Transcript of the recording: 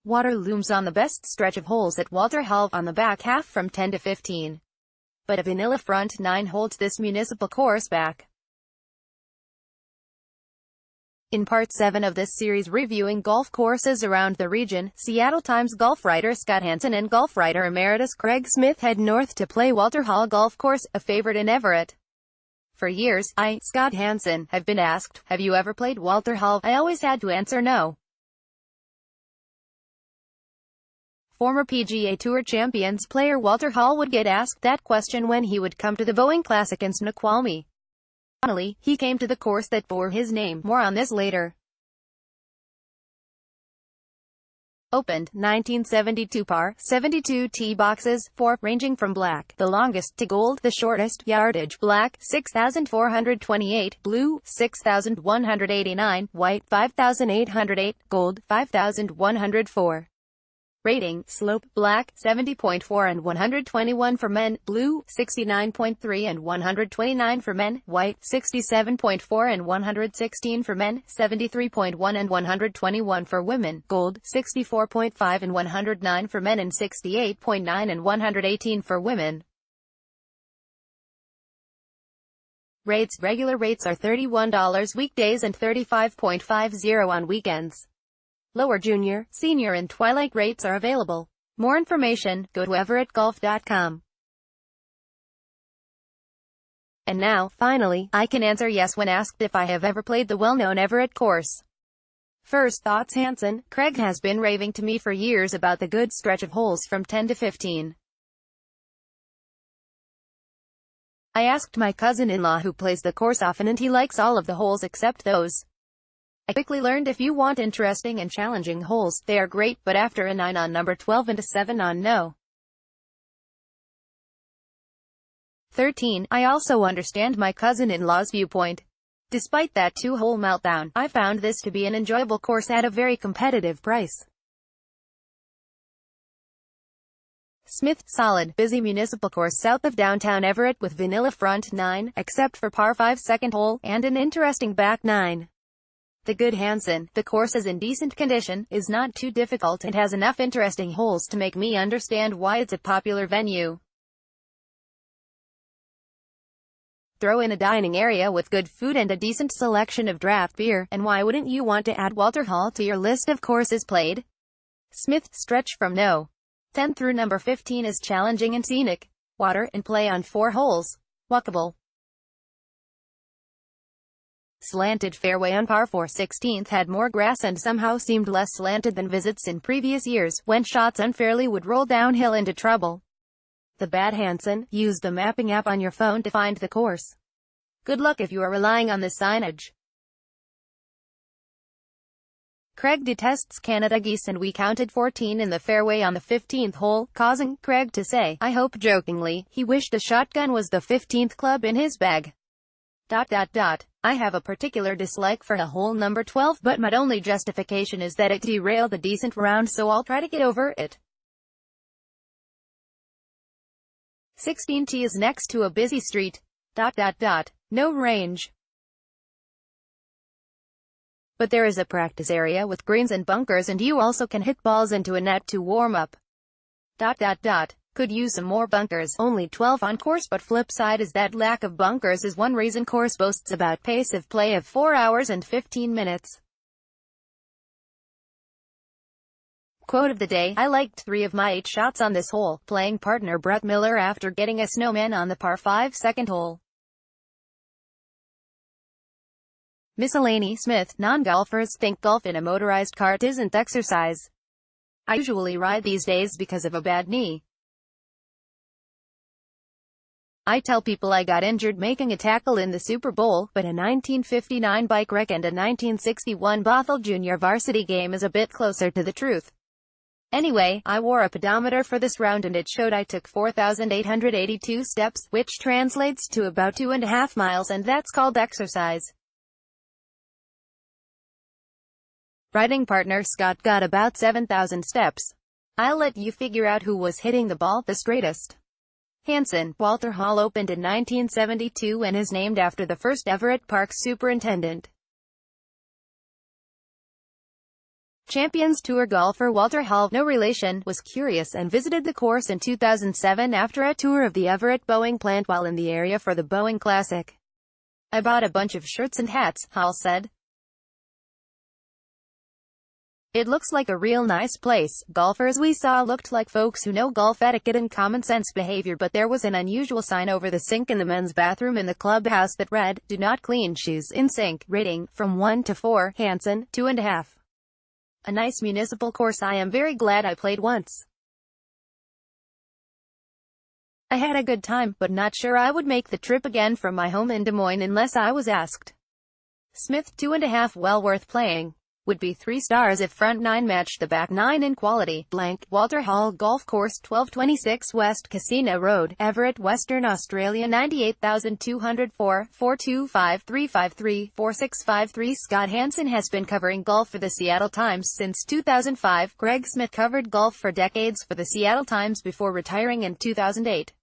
Water looms on the best stretch of holes at Walter Hall on the back half from 10 to 15. But a vanilla front 9 holds this municipal course back. In Part 7 of this series reviewing golf courses around the region, Seattle Times golf writer Scott Hansen and golf writer emeritus Craig Smith head north to play Walter Hall Golf Course, a favorite in Everett. For years, Scott Hansen, have been asked, "Have you ever played Walter Hall?" I always had to answer no. Former PGA Tour Champions player Walter Hall would get asked that question when he would come to the Boeing Classic in Snoqualmie. Finally, he came to the course that bore his name. More on this later. Opened, 1972 par, 72 tee boxes, 4, ranging from black, the longest, to gold, the shortest, yardage, black, 6,428, blue, 6,189, white, 5,808, gold, 5,104. Rating, slope, black, 70.4 and 121 for men, blue, 69.3 and 129 for men, white, 67.4 and 116 for men, 73.1 and 121 for women, gold, 64.5 and 109 for men and 68.9 and 118 for women. Rates. Regular rates are $31 weekdays and $35.50 on weekends. Lower junior, senior and twilight rates are available. More information, go to everettgolf.com. And now, finally, I can answer yes when asked if I have ever played the well-known Everett course. First thoughts. Hansen, Craig has been raving to me for years about the good stretch of holes from 10 to 15. I asked my cousin-in-law who plays the course often and he likes all of the holes except those. I quickly learned if you want interesting and challenging holes, they are great, but after a 9 on number 12 and a 7 on no. 13. I also understand my cousin-in-law's viewpoint. Despite that 2-hole meltdown, I found this to be an enjoyable course at a very competitive price. Smith, solid, busy municipal course south of downtown Everett with vanilla front 9, except for par 5 second hole, and an interesting back 9. The good. Hansen, the course is in decent condition, is not too difficult and has enough interesting holes to make me understand why it's a popular venue. Throw in a dining area with good food and a decent selection of draft beer, and why wouldn't you want to add Walter Hall to your list of courses played? Smith, stretch from no. 10 through number 15 is challenging and scenic. Water, and play on 4 holes. Walkable. Slanted fairway on par 4 16th had more grass and somehow seemed less slanted than visits in previous years, when shots unfairly would roll downhill into trouble. The bad. Hansen, use the mapping app on your phone to find the course. Good luck if you are relying on the signage. Craig detests Canada geese and we counted 14 in the fairway on the 15th hole, causing Craig to say, I hope jokingly, he wished a shotgun was the 15th club in his bag. ... I have a particular dislike for a hole number 12, but my only justification is that it derailed a decent round, so I'll try to get over it. 16 tee is next to a busy street. ... No range. But there is a practice area with greens and bunkers and you also can hit balls into a net to warm up. ... Could use some more bunkers, only 12 on course, but flip side is that lack of bunkers is one reason course boasts about pace of play of 4 hours and 15 minutes. Quote of the day, I liked 3 of my 8 shots on this hole, playing partner Brett Miller after getting a snowman on the par 5 second hole. Miscellany. Smith, non-golfers think golf in a motorized cart isn't exercise. I usually ride these days because of a bad knee. I tell people I got injured making a tackle in the Super Bowl, but a 1959 bike wreck and a 1961 Bothell Jr. varsity game is a bit closer to the truth. Anyway, I wore a pedometer for this round and it showed I took 4,882 steps, which translates to about 2.5 miles, and that's called exercise. Riding partner Scott got about 7,000 steps. I'll let you figure out who was hitting the ball the straightest. Hansen, Walter Hall opened in 1972 and is named after the first Everett Park superintendent. Champions Tour golfer Walter Hall, no relation, was curious and visited the course in 2007 after a tour of the Everett Boeing plant while in the area for the Boeing Classic. "I bought a bunch of shirts and hats," Hall said. "It looks like a real nice place. Golfers we saw looked like folks who know golf etiquette and common sense behavior, but there was an unusual sign over the sink in the men's bathroom in the clubhouse that read, 'Do not clean shoes in sink.' Rating, from 1 to 4, Hansen, 2.5. A nice municipal course. I am very glad I played once. I had a good time, but not sure I would make the trip again from my home in Des Moines unless I was asked." Smith, 2.5. Well worth playing. Would be 3 stars if front 9 matched the back 9 in quality. Blank. Walter Hall Golf Course, 1226 West Casino Road, Everett, Western Australia. 98,204, 425-353-4653. Scott Hansen has been covering golf for the Seattle Times since 2005. Greg Smith covered golf for decades for the Seattle Times before retiring in 2008.